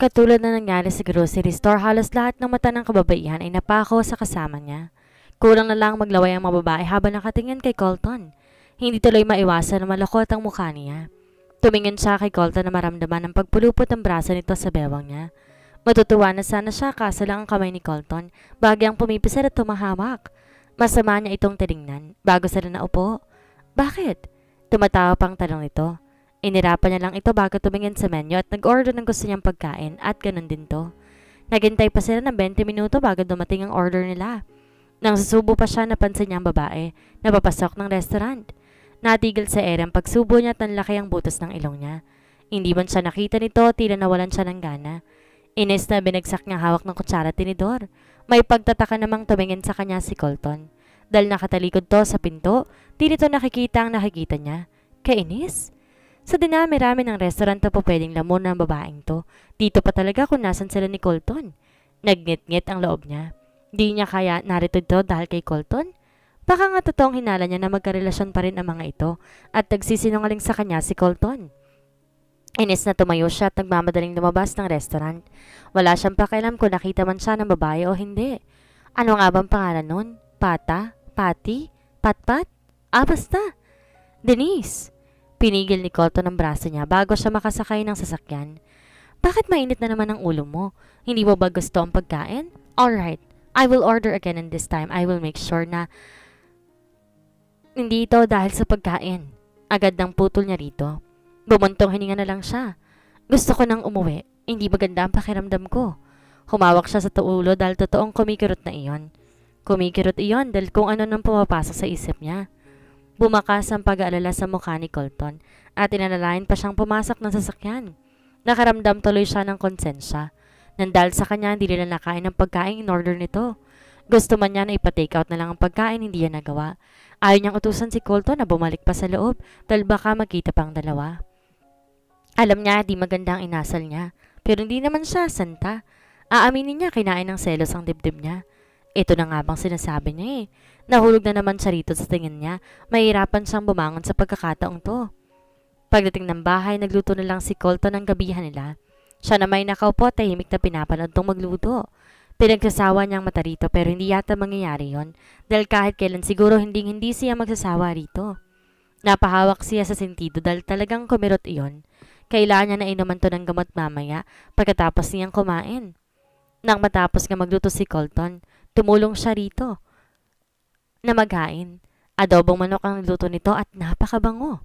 Katulad na nangyari sa grocery store, halos lahat ng mata ng kababaihan ay napako sa kasama niya. Kulang na lang maglaway ang mga babae habang nakatingin kay Colton. Hindi tuloy maiwasan na malakot ang mukha niya. Tumingin siya kay Colton na maramdaman ang pagpulupot ng braso nito sa bewang niya. Matutuwa na sana siya kaso lang ang kamay ni Colton, bagyang pumipisil at tumahawak. Masama niya itong tiningnan bago sila naupo. Bakit? Tumatawa pang tanong nito. Inirapan niya lang ito bago tumingin sa menu at nag-order ng gusto niyang pagkain at ganun din to. Naghintay pa sila ng 20 minuto bago dumating ang order nila. Nang susubo pa siya, napansin niya ang babae na papasok ng restaurant. Natigil sa ere ang pagsubo niya at nanlaki ang butas ng ilong niya. Hindi man siya nakita nito, tila nawalan siya ng gana. Ines na binagsak niyang hawak ng kutsara at tinidor. May pagtataka namang tumingin sa kanya si Colton. Dahil nakatalikod to sa pinto, di nito nakikita ang nakikita niya. Kainis? Sa dinami-rami ng restaurant to po pwedeng lamon ng babaeng to. Dito pa talaga kung nasan sila ni Colton. Nagngit-ngit ang loob niya. Di niya kaya narito ito dahil kay Colton? Baka nga totoong hinala niya na magkarelasyon pa rin ang mga ito at nagsisinungaling sa kanya si Colton. Inis na tumayo siya at nagmamadaling lumabas ng restaurant. Wala siyang pakialam kung nakita man siya ng babae o hindi. Ano nga bang pangalan nun? Pata? Pati? Patpat? Basta. Denise! Pinigil ni Colton ang braso niya bago siya makasakay ng sasakyan. Bakit mainit na naman ang ulo mo? Hindi mo ba gusto ang pagkain? Alright, I will order again and this time I will make sure na hindi ito dahil sa pagkain. Agad nang putol niya rito. Bumuntong hininga na lang siya. Gusto ko nang umuwi. Hindi maganda ang pakiramdam ko. Humawak siya sa tuulo dahil totoong kumikirot na iyon. Kumikirot iyon dahil kung ano nang pumapasok sa isip niya. Bumakas ang pag-aalala sa mukha ni Colton at inalalayan pa siyang pumasok ng sasakyan. Nakaramdam tuloy siya ng konsensya. Nandahil sa kanya hindi nila nakain ang pagkain in order nito. Gusto man niya na ipa-take out na lang ang pagkain, hindi yan nagawa. Ayaw niyang utusan si Colton na bumalik pa sa loob dahil baka magkita pang dalawa. Alam niya di maganda ang inasal niya, pero hindi naman siya santa. Aaminin niya kinain ng selos ang dibdib niya. Ito na nga bang sinasabi niya eh. Nahulog na naman siya rito sa tingin niya. Mahirapan siyang bumangon sa pagkakataong to. Pagdating ng bahay, nagluto na lang si Colton ng gabihan nila. Siya na may nakaupo, tahimik na pinapanood tong magluto. Pinagsasawa niyang mata rito pero hindi yata mangyayari yon dahil kahit kailan siguro hindi siya magsasawa rito. Napahawak siya sa sentido dahil talagang kumirot iyon. Kailangan niya na inuman to ng gamot mamaya pagkatapos niyang kumain. Nang matapos nga magluto si Colton, tumulong siya rito na maghain. Adobong manok ang luto nito at napakabango.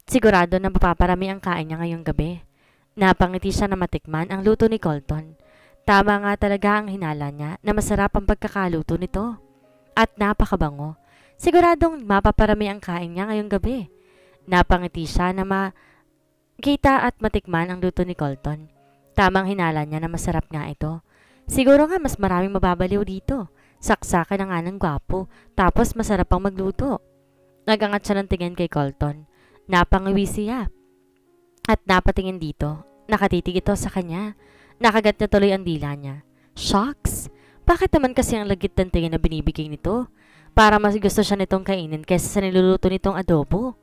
Sigurado na mapaparami ang kain niya ngayong gabi. Napangiti siya na matikman ang luto ni Colton. Tama nga talaga ang hinala niya na masarap ang pagkakaluto nito. At napakabango. Siguradong mapaparami ang kain niya ngayong gabi. Napangiti siya na makita at matikman ang luto ni Colton. Tamang hinala niya na masarap nga ito. Siguro nga mas maraming mababaliw dito. Saksakan na nga ng gwapo, tapos masarap pang magluto. Nagangat siya ng tingin kay Colton. Napangiwi siya. At napatingin dito. Nakatitig ito sa kanya. Nakagat na tuloy ang dila niya. Shocks! Bakit naman kasi ang lagit ng tingin na binibigay nito? Para mas gusto siya nitong kainin kaysa sa niluluto nitong adobo.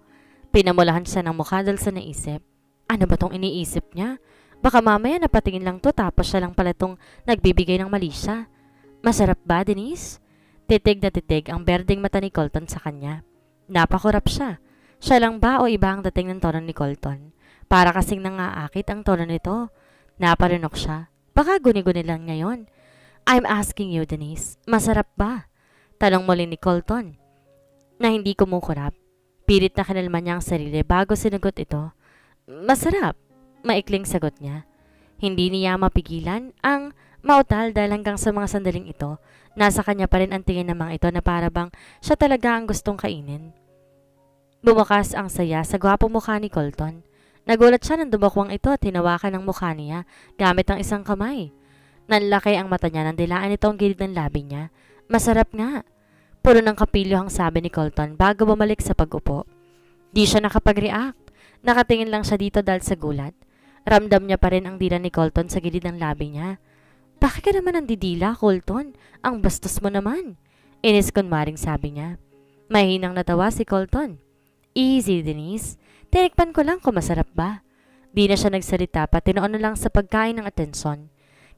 Pinamulahan siya ng mukha dahil sa naisip. Ano ba tong iniisip niya? Baka mamaya napatingin lang to tapos siya lang pala tong nagbibigay ng mali siya. Masarap ba, Denise? Titig na titig ang berdeng mata ni Colton sa kanya. Napakurap siya. Siya lang ba o iba ang dating ng tono ni Colton? Para kasing nangaakit ang tono nito. Naparinok siya. Baka guni-guni lang ngayon. I'm asking you, Denise. Masarap ba? Tanong muli ni Colton. Na hindi kumukurap. Pilit na kinalman niya ang sarili bago sinagot ito. Masarap. Maikling sagot niya. Hindi niya mapigilan ang mautal dahil hanggang sa mga sandaling ito, nasa kanya pa rin ang tingin ng mga ito na para bang siya talaga ang gustong kainin. Bumukas ang saya sa gwapong mukha ni Colton. Nagulat siya nang dumakwang ito at hinawakan ang mukha niya gamit ang isang kamay. Nanlaki ang mata niya nang dilaan ito ang gilid ng labi niya. Masarap nga. Puro ng kapilyo ang sabi ni Colton bago bumalik sa pag-upo. Di siya nakapag-react. Nakatingin lang siya dito dahil sa gulat. Ramdam niya pa rin ang dila ni Colton sa gilid ng labi niya. Bakit ka naman nandidila, Colton? Ang bastos mo naman. Inis kunwaring sabi niya. Mahinang natawa si Colton. Easy, Denise. Tinikpan ko lang kung masarap ba. Di na siya nagsalita pati noon na lang sa pagkain ng atensyon.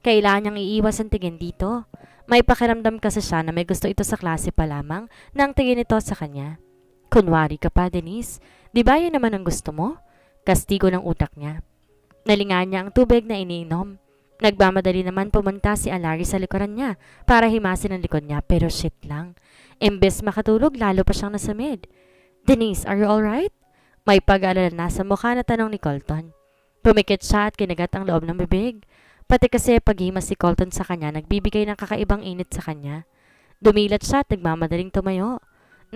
Kailangan niyang iiwas ang tingin dito. May pakiramdam kasi siya na may gusto ito sa klase pa lamang nang tingin ito sa kanya. Kunwari ka pa, Denise. Di ba yun naman ang gusto mo? Kastigo ng utak niya. Nalingan niya ang tubig na iniinom. Nagmamadali naman pumunta si Alari sa likuran niya para himasin ang likod niya pero shit lang. Imbes makatulog lalo pa siyang nasamid. Denise, are you alright? May pag-aalala na sa mukha na tanong ni Colton. Pumikit siya at kinagat ang loob ng bibig. Pati kasi paghimas si Colton sa kanya nagbibigay ng kakaibang init sa kanya. Dumilat siya at nagmamadaling tumayo.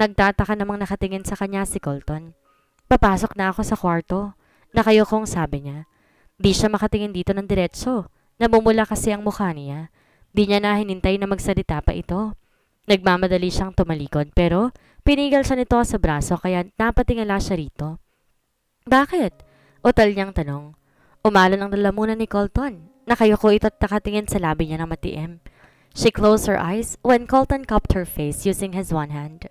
Nagtataka namang nakatingin sa kanya si Colton. Papasok na ako sa kwarto. Nakayokong sabi niya. Di siya makatingin dito ng diretso. Namumula kasi ang mukha niya. Di niya na hinintay na magsalita pa ito. Nagmamadali siyang tumalikod pero pinigil siya nito sa braso kaya napatingala siya rito. Bakit? Utal niyang tanong. Umalan ang lalamunan ni Colton. Nakayuko ito at nakatingin sa labi niya na matiim. She closed her eyes when Colton cupped her face using his one hand.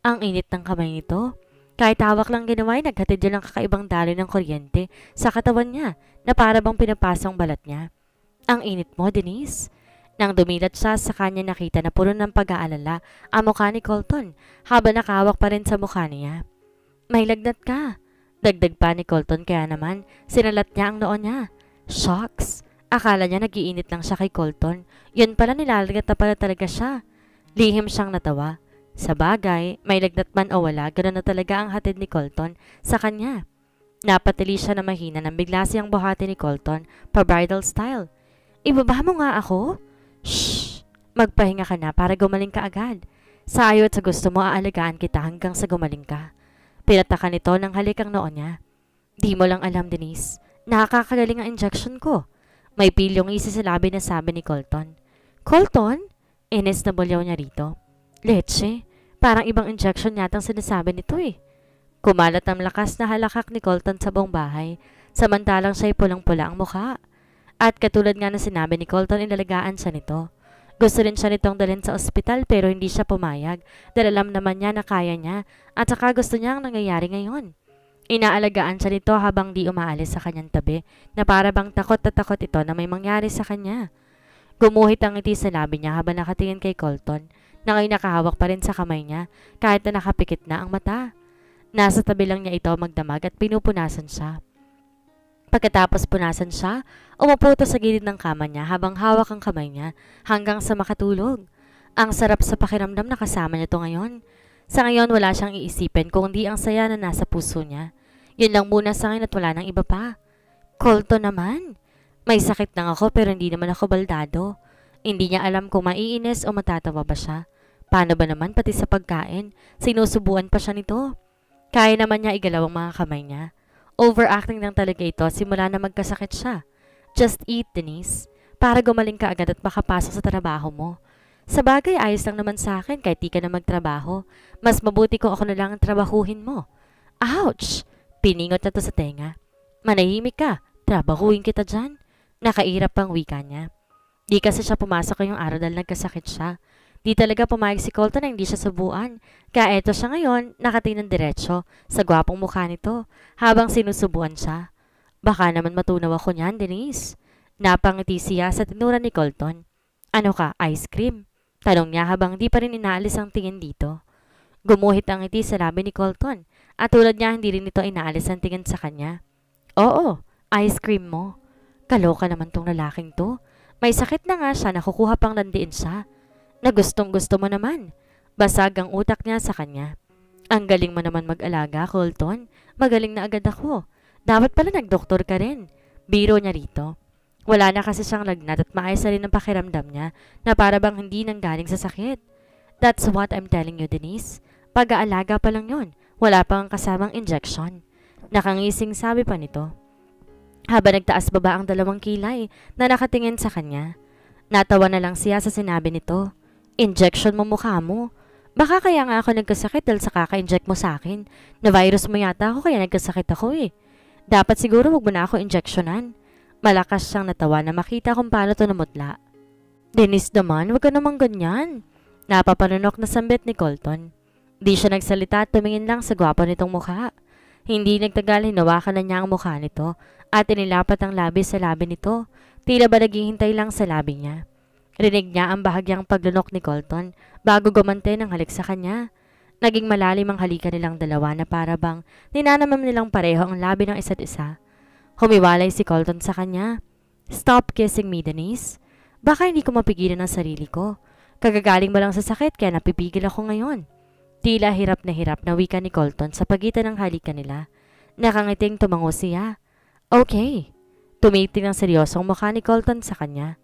Ang init ng kamay nito. Kahit hawak lang ginawa ay naghatid yun ng kakaibang daloy ng kuryente sa katawan niya na para bang pinapasang balat niya. Ang init mo, Denise. Nang dumilat siya sa kanya nakita na puno ng pag-aalala ang mukha ni Colton habang nakahawak pa rin sa mukha niya. May lagnat ka. Dagdag pa ni Colton kaya naman sinalat niya ang noo niya. Shocks! Akala niya nagiinit lang siya kay Colton. Yun pala nilalagnat na pala talaga siya. Lihim siyang natawa. Sa bagay, may lagnat man o wala, ganoon na talaga ang hatid ni Colton sa kanya. Napatili siya na mahina nang bigla siyang buhati ni Colton pa bridal style. Ibaba mo nga ako? Shh! Magpahinga ka na para gumaling ka agad. Sa ayaw at sa gusto mo aalagaan kita hanggang sa gumaling ka. Pinataka nito ng halik ang noo niya. Di mo lang alam, Denise. Nakakagaling ang injection ko. May pilyong isi sa labi na sabi ni Colton. Colton? Ines na bulyaw niya rito. Leche, parang ibang injection yatang sinasabi nito eh. Kumalat ang lakas na halakak ni Colton sa buong bahay, samantalang siya'y pulang-pula ang mukha. At katulad nga na sinabi ni Colton, inalagaan siya nito. Gusto rin siya nitong dalhin sa ospital pero hindi siya pumayag dahil alam naman niya na kaya niya at saka gusto niya ang nangyayari ngayon. Inaalagaan siya nito habang di umaalis sa kanyang tabi na para bang takot na takot ito na may mangyari sa kanya. Gumuhit ang ngiti sa labi niya habang nakatingin kay Colton na ngayon nakahawak pa rin sa kamay niya kahit na nakapikit na ang mata. Nasa tabi lang niya ito magdamag at pinupunasan siya. Pagkatapos punasan siya, umupo ito sa gilid ng kama niya habang hawak ang kamay niya hanggang sa makatulog. Ang sarap sa pakiramdam na kasama niya ito ngayon. Sa ngayon wala siyang iisipin kung di ang saya na nasa puso niya. Yun lang muna sa ngayon at wala nang iba pa. Colton naman. May sakit lang ako pero hindi naman ako baldado. Hindi niya alam kung maiinis o matatawa ba siya. Paano ba naman pati sa pagkain? Sinusubuan pa siya nito. Kaya naman niya igalaw ang mga kamay niya. Overacting lang talaga ito simula na magkasakit siya. Just eat, Denise. Para gumaling ka agad at makapasok sa trabaho mo. Sa bagay, ayos lang naman sa akin kahit di ka na magtrabaho. Mas mabuti kung ako na lang ang trabahuhin mo. Ouch! Piningot na to sa tenga. Manahimik ka. Trabahuin kita dyan. Nakairap pang wika niya. Di kasi siya pumasok ngayong araw dahil nagkasakit siya. Di talaga pumayag si Colton na hindi siya subuan. Kaya eto siya ngayon, nakatingin diretso sa gwapong mukha nito habang sinusubuan siya. Baka naman matunaw ako niyan, Denise. Napangiti siya sa tinura ni Colton. Ano ka, ice cream? Tanong niya habang di pa rin inaalis ang tingin dito. Gumuhit ang ngiti sa labi ni Colton at tulad niya hindi rin ito inaalis ang tingin sa kanya. Oo, ice cream mo. Kaloka naman tong lalaking to. May sakit na nga siya, nakukuha pang landiin siya. Na gustong gusto mo naman. Basag ang utak niya sa kanya. Ang galing mo naman mag-alaga, Colton. Magaling na agad ako. Dapat pala nagdoktor ka rin. Biro niya rito. Wala na kasi siyang lagnat at maayos na rin ang pakiramdam niya na para bang hindi nanggaling sa sakit. That's what I'm telling you, Denise. Pag-aalaga pa lang yon. Wala pang kasamang injection. Nakangising sabi pa nito. Habang nagtaas baba ang dalawang kilay na nakatingin sa kanya. Natawa na lang siya sa sinabi nito. Injection mo mukha mo. Baka kaya nga ako nagkasakit dahil sa kaka-inject mo sa akin. Na virus mo yata ako kaya nagkasakit ako eh. Dapat siguro wag mo na ako injectionan. Malakas siyang natawa na makita kung paano to namutla. Denise naman, wag ka namang ganyan. Napapanunok na sambit ni Colton. Di siya nagsalita at tumingin lang sa gwapo nitong mukha. Hindi nagtagal, hinawakan na niya ang mukha nito at inilapat ang labi sa labi nito. Tila ba naghihintay lang sa labi niya. Rinig niya ang bahagyang paglunok ni Colton bago gumante ng halik sa kanya. Naging malalim ang halikan nilang dalawa na para bang ninanamam nilang pareho ang labi ng isa't isa. Humiwalay si Colton sa kanya. "Stop kissing me, Denise. Baka hindi ko mapigilan ang sarili ko. Kagagaling ba lang sa sakit kaya napipigil ako ngayon?" Tila hirap na wika ni Colton sa pagitan ng halikan nila. Nakangiting tumango siya. "Okay." Tumitig ng seryosong mukha ni Colton sa kanya.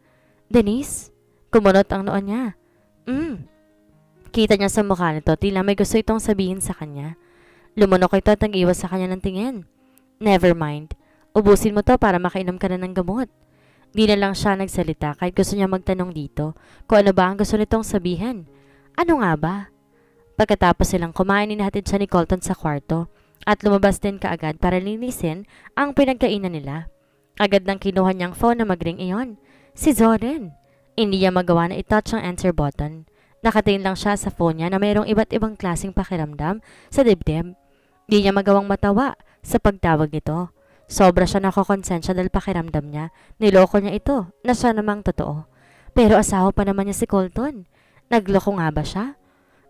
"Denise?" Kumunot ang noo niya. Kita niya sa mukha nito tila may gusto itong sabihin sa kanya. Lumunok ito at nag-iwas sa kanya ng tingin. "Never mind. Ubusin mo to para makainom ka na ng gamot." Di na lang siya nagsalita kahit gusto niya magtanong dito kung ano ba ang gusto nitong sabihin. Ano nga ba? Pagkatapos silang kumain, inahatid siya ni Colton sa kwarto at lumabas din kaagad para linisin ang pinagkainan nila. Agad nang kinuha niyang phone na magring iyon. Si Zoren. Hindi niya magawa na i-touch ang answer button. Nakatingin lang siya sa phone niya na mayroong iba't ibang klaseng pakiramdam sa dibdib. Di niya magawang matawa sa pagtawag nito. Sobra siya nakokonsensya dahil pakiramdam niya. Niloko niya ito na siya namang totoo. Pero asawa pa naman niya si Colton. Nagloko nga ba siya?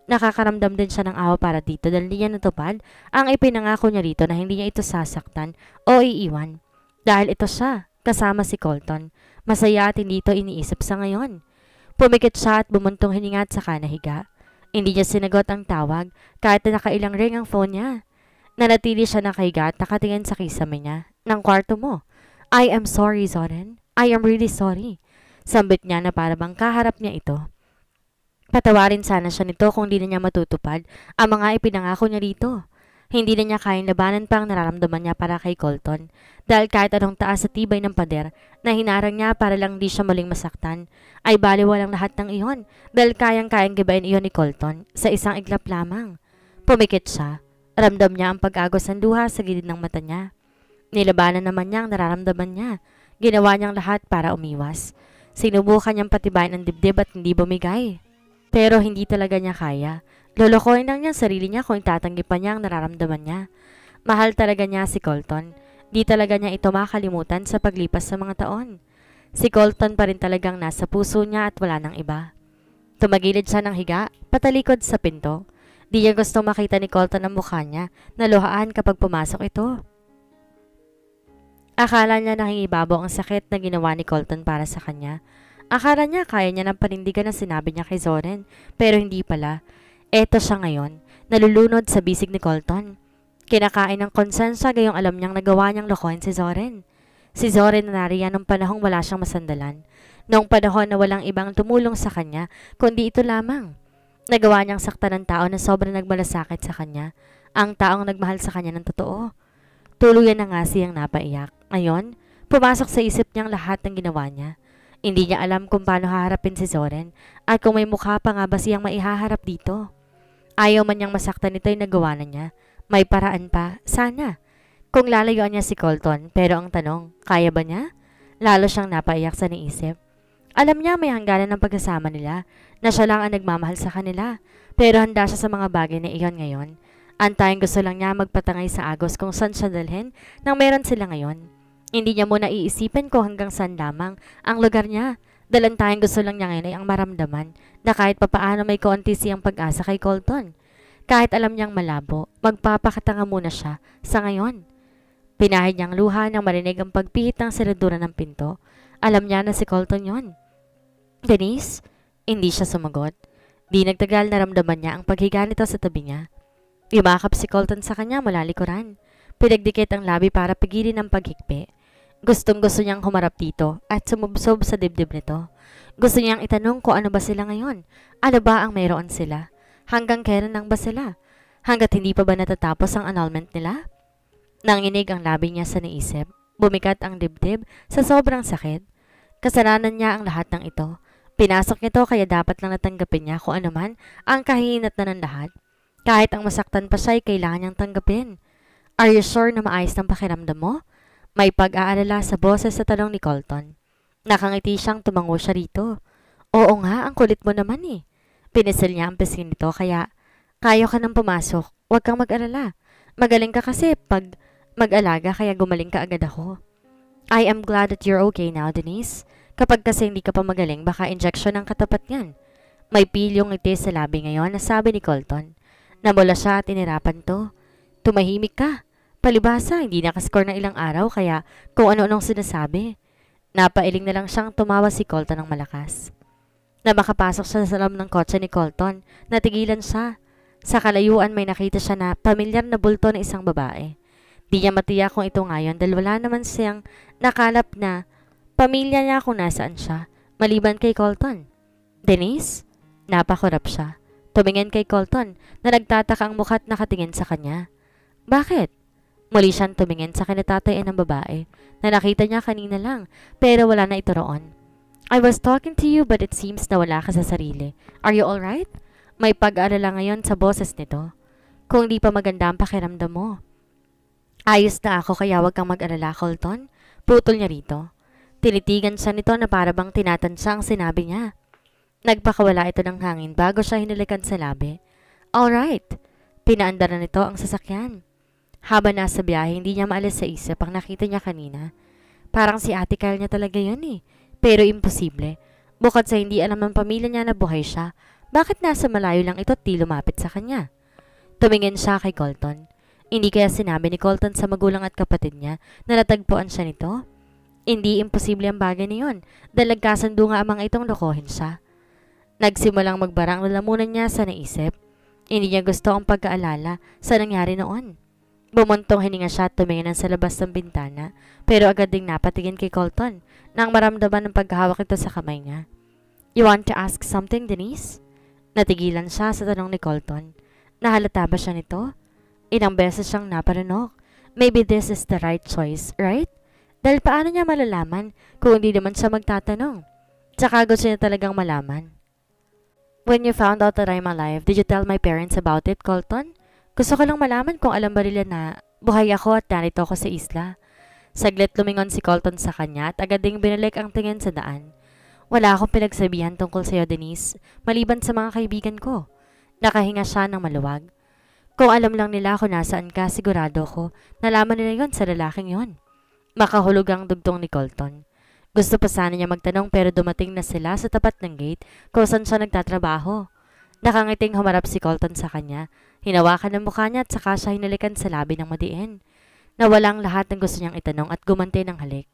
Nakakaramdam din siya ng awa para dito dahil hindi niya natupad ang ipinangako niya rito na hindi niya ito sasaktan o iiwan. Dahil ito siya, kasama si Colton. Masaya at hindi ito iniisip sa ngayon. Pumikit siya at bumuntong hininga at saka nahiga. Hindi niya sinagot ang tawag kahit na nakailang ring ang phone niya. Nanatili siya nakahiga at nakatingin sa kisame niya. "Ng kwarto mo." "I am sorry, Zoren. I am really sorry." Sambit niya na para bang kaharap niya ito. Patawarin sana siya nito kung di na niya matutupad ang mga ipinangako niya dito. Hindi na niya kayang labanan pa ang nararamdaman niya para kay Colton dahil kahit anong taas sa tibay ng pader na hinarang niya para lang di siya muling masaktan ay baliwalang lahat ng iyon dahil kayang-kayang gibain iyon ni Colton sa isang iglap lamang. Pumikit siya. Ramdam niya ang pag-agos ng luha sa gilid ng mata niya. Nilabanan naman niya ang nararamdaman niya. Ginawa niyang lahat para umiwas. Sinubukan niyang patibayin ang dibdib at hindi bumigay. Pero hindi talaga niya kaya. Lolokohin lang niya ang sarili niya kung itatanggi pa niya ang nararamdaman niya. Mahal talaga niya si Colton. Di talaga niya ito makalimutan sa paglipas sa mga taon. Si Colton pa rin talagang nasa puso niya at wala nang iba. Tumagilid siya ng higa, patalikod sa pinto. Di niya gusto makita ni Colton ang mukha niya na luhaan kapag pumasok ito. Akala niya nangingibabaw ang sakit na ginawa ni Colton para sa kanya. Akala niya kaya niya ng panindigan ang sinabi niya kay Zoren, pero hindi pala. Eto siya ngayon, nalulunod sa bisig ni Colton. Kinakain ng konsensya gayong alam niyang nagawa niyang lokohin si Zoren. Si Zoren na nariyan nung panahong wala siyang masandalan. Noong panahon na walang ibang tumulong sa kanya, kundi ito lamang. Nagawa niyang saktan ng tao na sobrang nagmalasakit sa kanya. Ang taong nagmahal sa kanya ng totoo. Tuluyan na nga siyang napaiyak. Ngayon, pumasok sa isip niyang lahat ng ginawa niya. Hindi niya alam kung paano haharapin si Zoren at kung may mukha pa nga ba siyang maihaharap dito. Ayaw man niyang masaktan ito ay nagawa na niya. May paraan pa, sana. Kung lalayuan niya si Colton, pero ang tanong, kaya ba niya? Lalo siyang napaiyak sa naisip. Alam niya may hangganan ng pagkasama nila, na siya lang ang nagmamahal sa kanila, pero handa siya sa mga bagay na iyon ngayon. Antayang gusto lang niya magpatangay sa agos kung saan siya dalhin nang meron sila ngayon. Hindi niya muna iisipin kung hanggang saan lamang ang lugar niya. Dalantayang gusto lang niya ngayon ay ang maramdaman na kahit papaano may kaunti siyang pag-asa kay Colton. Kahit alam niyang malabo, magpapakatanga muna siya sa ngayon. Pinahid niyang luha nang marinig ang pagpihit ng seradura ng pinto. Alam niya na si Colton yon. "Denise?" Hindi siya sumagot. Di nagtagal naramdaman niya ang paghiga nito sa tabi niya. Yumakap si Colton sa kanya mula likuran. Pinagdikit ang labi para pigilin ang paghikpi. Gustong-gusto niyang humarap dito at sumubsob sa dibdib nito. Gusto niyang itanong kung ano ba sila ngayon. Ano ba ang mayroon sila? Hanggang kailan lang ba sila? Hanggat hindi pa ba natatapos ang annulment nila? Nanginig ang labi niya sa naisip. Bumikat ang dibdib sa sobrang sakit. Kasalanan niya ang lahat ng ito. Pinasok nito kaya dapat lang natanggapin niya kung ano man ang kahihinat na ng lahat. Kahit ang masaktan pa siya ay kailangan niyang tanggapin. "Are you sure na maayos ng pakiramdam mo?" May pag-aalala sa boses sa tanong ni Colton. Nakangiti siyang tumango siya rito. "Oo nga, ang kulit mo naman eh." Pinisil niya ang pisngi nito kaya, "Kaya ka nang pumasok, huwag kang mag-alala. Magaling ka kasi pag mag-alaga kaya gumaling ka agad ako. I am glad that you're okay now, Denise. Kapag kasi hindi ka pa magaling, baka injection ang katapat niyan. May pilyong ngiti sa labi ngayon na sabi ni Colton. Namula siya at inirapan to. Tumahimik ka. Palibhasa, hindi nakascore ng ilang araw kaya kung ano-anong sinasabi. Napailing na lang siyang tumawa si Colton ng malakas. Na makapasok siya sa loob ng kotse ni Colton, natigilan siya. Sa kalayuan may nakita siya na pamilyar na bulto ng isang babae. Di niya matiyak kung ito ngayon dahil wala naman siyang nakalap na pamilya niya kung nasaan siya, maliban kay Colton. Denise? Napakurap siya. Tumingin kay Colton na nagtataka ang mukha't nakatingin sa kanya. Bakit? Muli siyang tumingin sa kinatatayan ng babae na nakita niya kanina lang pero wala na ito roon. I was talking to you but it seems na wala ka sa sarili. Are you alright? May pag-aalala ngayon sa boses nito. Kung di pa maganda ang pakiramdam mo. Ayos na ako kaya wag kang mag-alala, Colton. Putol niya rito. Tinitigan siya nito na parabang tinatansya ang sinabi niya. Nagpakawala ito ng hangin bago siya hinalikan sa labi. Alright. Pinaandar na nito ang sasakyan. Habang nasa biyahe, hindi niya maalis sa isip ang nakita niya kanina. Parang si Ate Kyle niya talaga yun eh. Pero imposible. Bukod sa hindi alam ng pamilya niya na buhay siya, bakit nasa malayo lang ito at di lumapit sa kanya? Tumingin siya kay Colton. Hindi kaya sinabi ni Colton sa magulang at kapatid niya na natagpuan siya nito? Hindi imposible ang bagay na yun dahil nagkasundo nga ang mga itong lokohin siya. Nagsimulang magbara ang lalamunan niya sa naisip. Hindi niya gusto ang pagkaalala sa nangyari noon. Bumuntong hininga siya at tumingin sa labas ng bintana pero agad ding napatingin kay Colton nang maramdaman ng paghahawak ito sa kamay niya. You want to ask something, Denise? Natigilan siya sa tanong ni Colton. Nahalata ba siya nito? Ilang beses siyang naparanok. Maybe this is the right choice, right? Dahil paano niya malalaman kung hindi naman siya magtatanong? Tsaka gusto niya talagang malaman. When you found out that I'm alive, did you tell my parents about it, Colton? Gusto ko lang malaman kung alam ba nila na buhay ako at narito ako sa isla. Saglit lumingon si Colton sa kanya at agad ding binalik ang tingin sa daan. Wala akong pinagsabihan tungkol sa'yo, Denise, maliban sa mga kaibigan ko. Nakahinga siya ng maluwag. Kung alam lang nila kung nasaan ka, sigurado ko, nalaman nila yon sa lalaking yon. Makahulog ang dugtong ni Colton. Gusto pa sana niya magtanong pero dumating na sila sa tapat ng gate kung saan siya nagtatrabaho. Nakangiting humarap si Colton sa kanya. Hinawakan ang mukha niya at saka siya hinalikan sa labi ng madiin. Nawala ang lahat ng gusto niyang itanong at gumanti ng halik.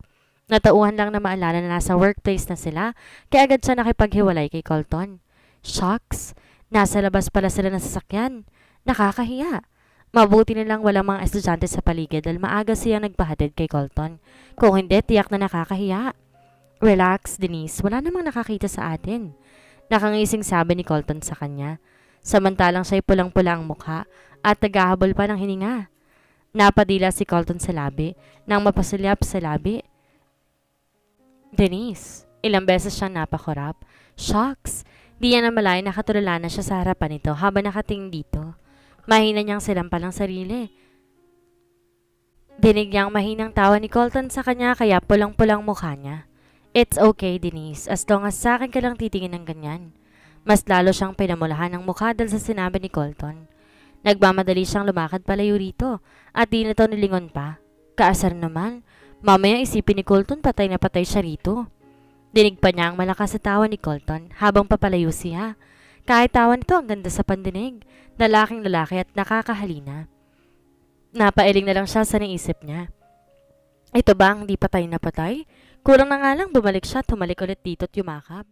Natauhan lang na maalala na nasa workplace na sila kaya agad siya nakipaghiwalay kay Colton. Shucks! Nasa labas pala sila ng sasakyan. Nakakahiya. Mabuti na lang walang mga estudyante sa paligid dahil maaga siyang nagpahatid kay Colton. Kung hindi, tiyak na nakakahiya. Relax, Denise. Wala namang nakakita sa atin. Nakangising sabi ni Colton sa kanya. Samantalang siya'y pulang-pula ang mukha at naghahabol pa ng hininga. Napadila si Colton sa labi nang mapasulyap sa labi. Denise, ilang beses siyang napakurap. Shucks! Di niya namalay nakatulala na siya sa harapan nito habang nakatingin dito. Mahina niyang silampal ang sarili. Dinig niyang mahinang tawa ni Colton sa kanya kaya pulang-pulang mukha niya. It's okay, Denise, as long as sa akin ka lang titingin ng ganyan. Mas lalo siyang pinamulahan ng mukha dahil sa sinabi ni Colton. Nagmamadali siyang lumakad palayo rito at di na ito nilingon pa. Kaasar naman, mamaya isipin ni Colton patay na patay siya rito. Dinig pa niya ang malakas sa tawa ni Colton habang papalayo siya. Kahit tawa nito ang ganda sa pandinig, lalaking lalaki at nakakahalina. Napailing na lang siya sa naisip niya. Ito ba ang di patay na patay? Kulang na nga lang bumalik siya at humalik ulit dito at yumakap.